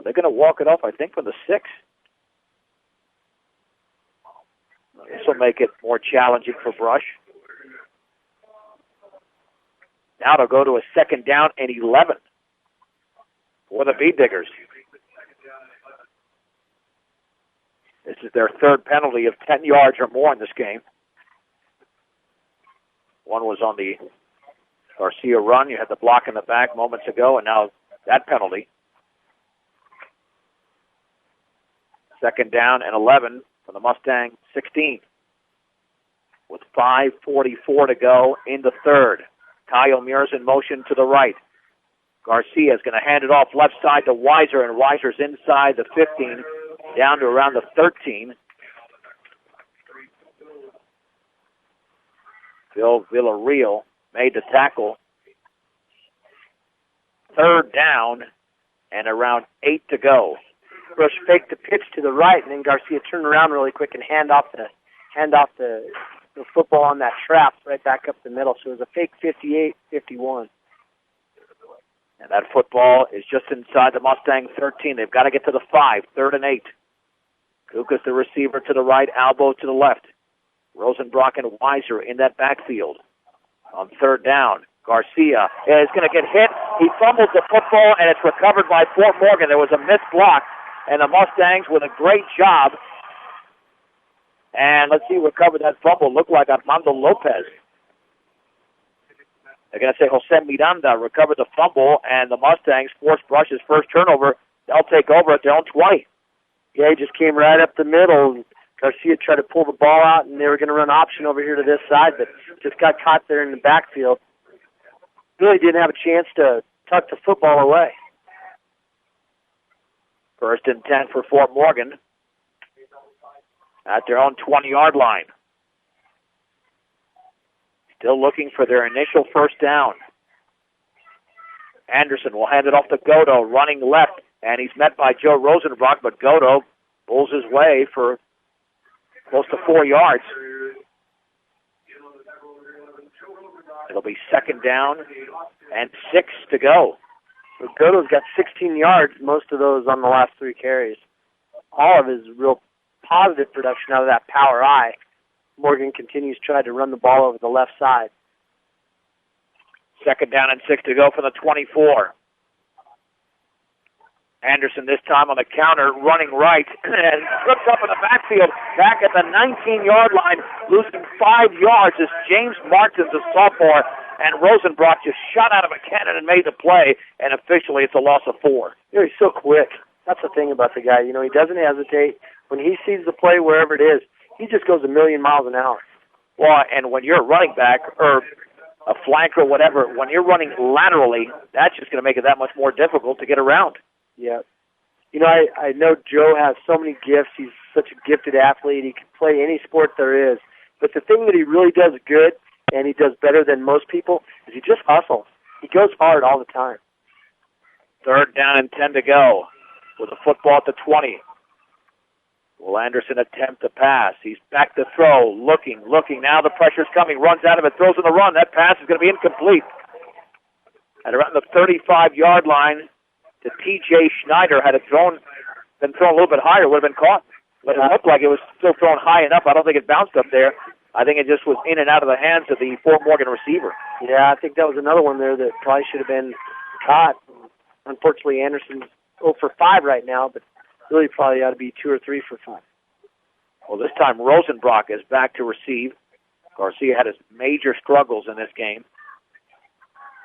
They're going to walk it off, I think, from the 6. This will make it more challenging for Brush. Now they'll go to a 2nd down and 11 for the Beet Diggers. This is their 3rd penalty of 10 yards or more in this game. One was on the Garcia run. You had the block in the back moments ago, and now that penalty. 2nd down and 11 for the Mustang 16. With 5:44 to go in the 3rd. Kyle Muir's in motion to the right. Garcia is going to hand it off left side to Weiser, and Weiser's inside the 15, down to around the 13. Phil Villarreal made the tackle. 3rd down and around 8 to go. Brush faked the pitch to the right, and then Garcia turned around really quick and hand off the football on that trap right back up the middle. So it was a fake 58-51. And that football is just inside the Mustang 13. They've got to get to the 5, 3rd and 8. Kukas, the receiver, to the right, Albo to the left. Rosenbrock and Weiser in that backfield. On 3rd down, Garcia is going to get hit. He fumbles the football, and it's recovered by Fort Morgan. There was a missed block, and the Mustangs with a great job. And let's see who recovered that fumble. Looked like Armando Lopez. They're going to say Jose Miranda recovered the fumble, and the Mustangs forced Brush's first turnover. They'll take over at their own 20. Yeah, he just came right up the middle. Garcia tried to pull the ball out, and they were going to run option over here to this side, but just got caught there in the backfield. Really didn't have a chance to tuck the football away. 1st and 10 for Fort Morgan at their own 20-yard line. Still looking for their initial 1st down. Anderson will hand it off to Godo, running left, and he's met by Joe Rosenbrock, but Godo pulls his way for close to 4 yards. It'll be 2nd down and 6 to go. So Godo's got 16 yards, most of those on the last 3 carries. All of his real positive production out of that power eye. Morgan continues to try to run the ball over the left side. 2nd down and 6 to go for the 24. Anderson this time on the counter, running right, and slips up in the backfield, back at the 19-yard line, losing 5 yards as James Martins, a sophomore, and Rosenbrock just shot out of a cannon and made the play, and officially it's a loss of 4. He's so quick. That's the thing about the guy. You know, he doesn't hesitate. When he sees the play wherever it is, he just goes a million miles an hour. Well, and when you're a running back or a flanker or whatever, when you're running laterally, that's just going to make it that much more difficult to get around. Yeah. You know, I know Joe has so many gifts. He's such a gifted athlete. He can play any sport there is. But the thing that he really does good, and he does better than most people, is he just hustles. He goes hard all the time. 3rd down and 10 to go with the football at the 20. Will Anderson attempt to pass? He's back to throw, looking. Now the pressure's coming, runs out of it, throws on the run. That pass is going to be incomplete. At around the 35-yard line, to T.J. Schneider, had it been thrown a little bit higher, would have been caught. But it looked like it was still thrown high enough. I don't think it bounced up there. I think it just was in and out of the hands of the Fort Morgan receiver. Yeah, I think that was another one there that probably should have been caught. Unfortunately, Anderson's 0 for 5 right now, but really probably ought to be 2 or 3 for 5. Well, this time Rosenbrock is back to receive. Garcia had his major struggles in this game.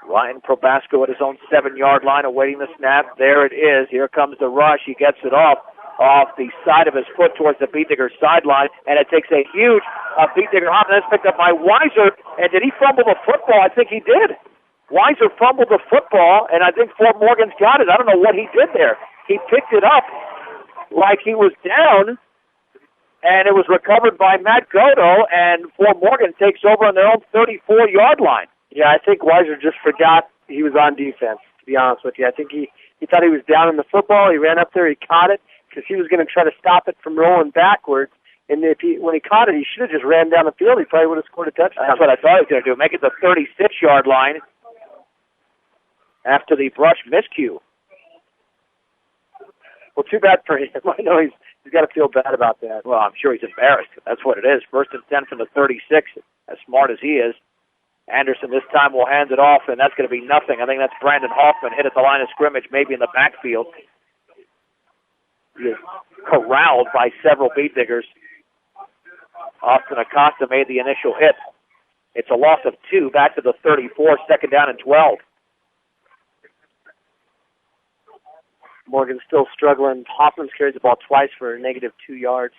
Ryan Probasco at his own 7-yard line awaiting the snap. There it is. Here comes the rush. He gets it off the side of his foot towards the Beet Digger sideline, and it takes a huge Beet Digger hop, and that's picked up by Weiser. And did he fumble the football? I think he did. Weiser fumbled the football, and I think Fort Morgan's got it. I don't know what he did there. He picked it up like he was down, and it was recovered by Matt Godo, and Fort Morgan takes over on their own 34-yard line. Yeah, I think Weiser just forgot he was on defense, to be honest with you. I think he thought he was down in the football. He ran up there, he caught it, because he was going to try to stop it from rolling backwards. And when he caught it, he should have just ran down the field. He probably would have scored a touchdown. That's what I thought he was going to do, make it the 36-yard line after the Brush miscue. Well, too bad for him. I know he's got to feel bad about that. Well, I'm sure he's embarrassed. That's what it is. 1st and 10 from the 36, as smart as he is. Anderson this time will hand it off, and that's going to be nothing. I think that's Brandon Hoffman hit at the line of scrimmage, maybe in the backfield. He is corralled by several Beat Diggers. Austin Acosta made the initial hit. It's a loss of 2, back to the 34, 2nd down and 12. Morgan's still struggling. Hoffman's carries the ball twice for a -2 yards.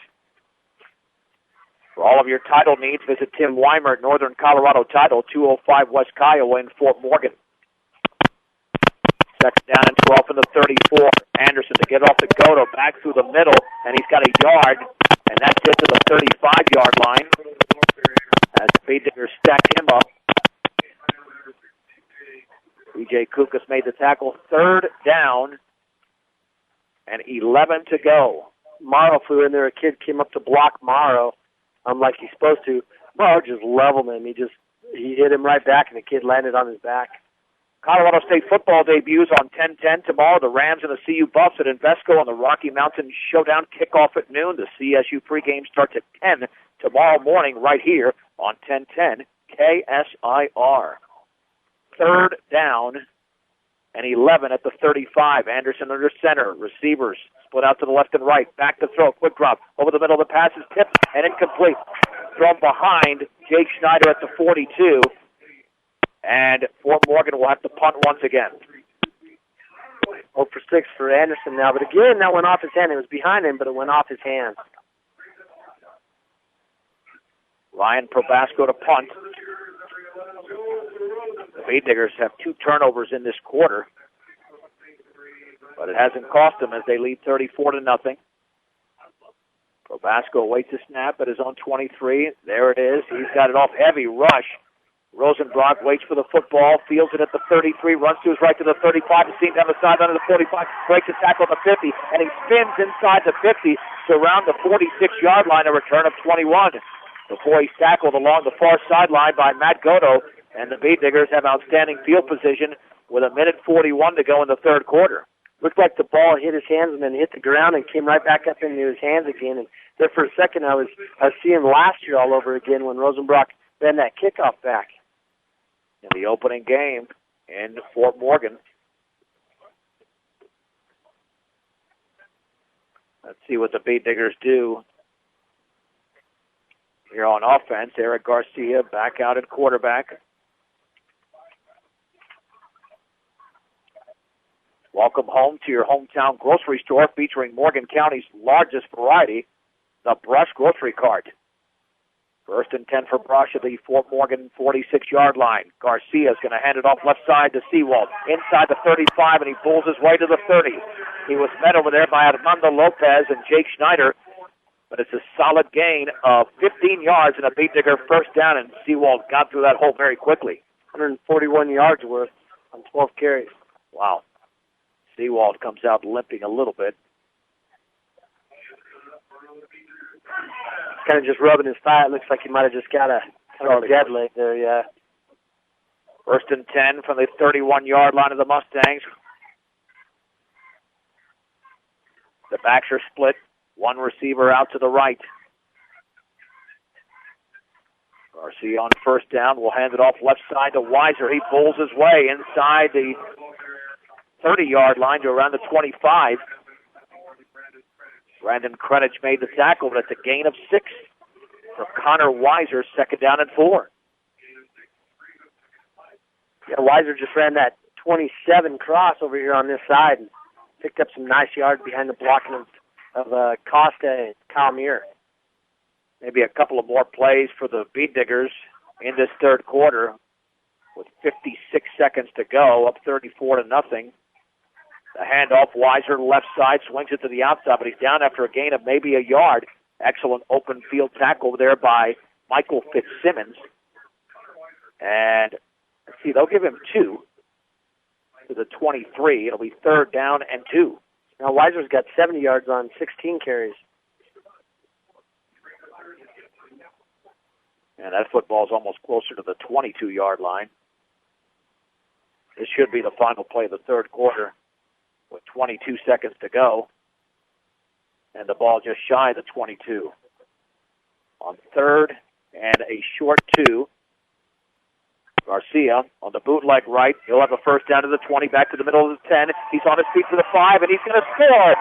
For all of your title needs, visit Tim Weimer at Northern Colorado Title, 205 West Kiowa in Fort Morgan. 2nd down and 12 from the 34. Anderson to get off the Goto, back through the middle, and he's got a yard, and that's it to the 35-yard line as the Beat Diggers stack him up. B.J. Kukas made the tackle. 3rd down and 11 to go. Morrow flew in there. A kid came up to block Morrow, like he's supposed to. Morrow just leveled him. He hit him right back, and the kid landed on his back. Colorado State football debuts on 10-10 tomorrow. The Rams and the CU Buffs at Invesco on the Rocky Mountain Showdown. Kickoff at noon. The CSU pregame starts at 10 tomorrow morning right here on 1010 KSIR. 3rd down and 11 at the 35. Anderson under center. Receivers split out to the left and right. Back to throw. Quick drop. Over the middle. The pass is tipped and incomplete. Thrown behind Jake Schneider at the 42. And Fort Morgan will have to punt once again. 0 for 6 for Anderson now. But again, that went off his hand. It was behind him, but it went off his hand. Ryan Probasco to punt. The Beat Diggers have 2 turnovers in this quarter, but it hasn't cost them as they lead 34-0. Probasco waits a snap at his own 23. There it is. He's got it off. Heavy rush. Rosenbrock waits for the football, fields it at the 33, runs to his right to the 35, is seen down the sideline of the 45, breaks a tackle at the 50, and he spins inside the 50 to around the 46-yard line, a return of 21. Before he's tackled along the far sideline by Matt Goto, and the Beat Diggers have outstanding field position with 1:41 to go in the 3rd quarter. Looked like the ball hit his hands and then hit the ground and came right back up into his hands again. And there for a second I was seeing last year all over again when Rosenbrock bent that kickoff back. In the opening game in Fort Morgan. Let's see what the Beat Diggers do here on offense. Eric Garcia back out at quarterback. Welcome home to your hometown grocery store featuring Morgan County's largest variety, the Brush Grocery Cart. 1st and 10 for Brush at the Fort Morgan 46-yard line. Garcia's going to hand it off left side to Seawald. Inside the 35, and he pulls his way to the 30. He was met over there by Armando Lopez and Jake Schneider, but it's a solid gain of 15 yards and a Beat Digger 1st down, and Seawald got through that hole very quickly. 141 yards worth on 12 carries. Wow. Seawald comes out limping a little bit. Kind of just rubbing his thigh. It looks like he might have just got a dead leg there, yeah. 1st and 10 from the 31-yard line of the Mustangs. The backs are split. One receiver out to the right. Garcia on 1st down will hand it off left side to Weiser. He pulls his way inside the 30-yard line to around the 25. Brandon Krenich made the tackle, but it's a gain of 6 for Connor Weiser, 2nd down and 4. Yeah, Weiser just ran that 27 cross over here on this side and picked up some nice yards behind the blocking of Costa and Kyle Muir. Maybe a couple of more plays for the Beat Diggers in this 3rd quarter with 56 seconds to go, up 34-0. The handoff, Weiser, left side, swings it to the outside, but he's down after a gain of maybe a yard. Excellent open field tackle there by Michael Fitzsimmons. And, let's see, they'll give him 2 to the 23. It'll be 3rd down and 2. Now, Weiser's got 70 yards on 16 carries. And that football's almost closer to the 22-yard line. This should be the final play of the 3rd quarter with 22 seconds to go. and the ball just shy of the 22. On third and a short 2. Garcia on the bootleg right. He'll have a first down to the 20, back to the middle of the 10. He's on his feet for the 5, and he's going to score.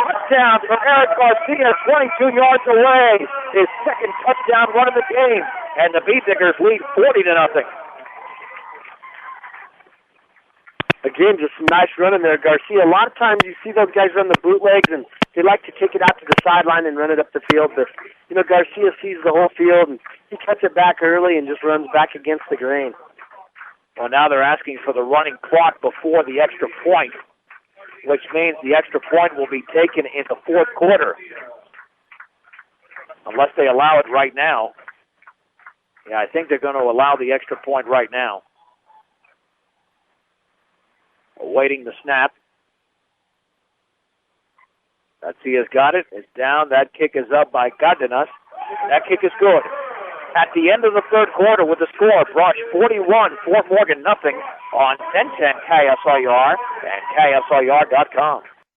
Touchdown from Eric Garcia, 22 yards away. His second touchdown run of the game, and the Beefeaters lead 40-0. Again, just some nice running there, Garcia. A lot of times you see those guys run the bootlegs, and they like to take it out to the sideline and run it up the field. But, Garcia sees the whole field, and he cuts it back early and just runs back against the grain. Well, now they're asking for the running clock before the extra point, which means the extra point will be taken in the fourth quarter. Unless they allow it right now. Yeah, I think they're going to allow the extra point right now. Awaiting the snap. Garcia's got it. It's down. That kick is up by Cardenas. That kick is good. At the end of the third quarter with the score, Brush 41, Fort Morgan nothing on 1010 KSIR and KSIR.com.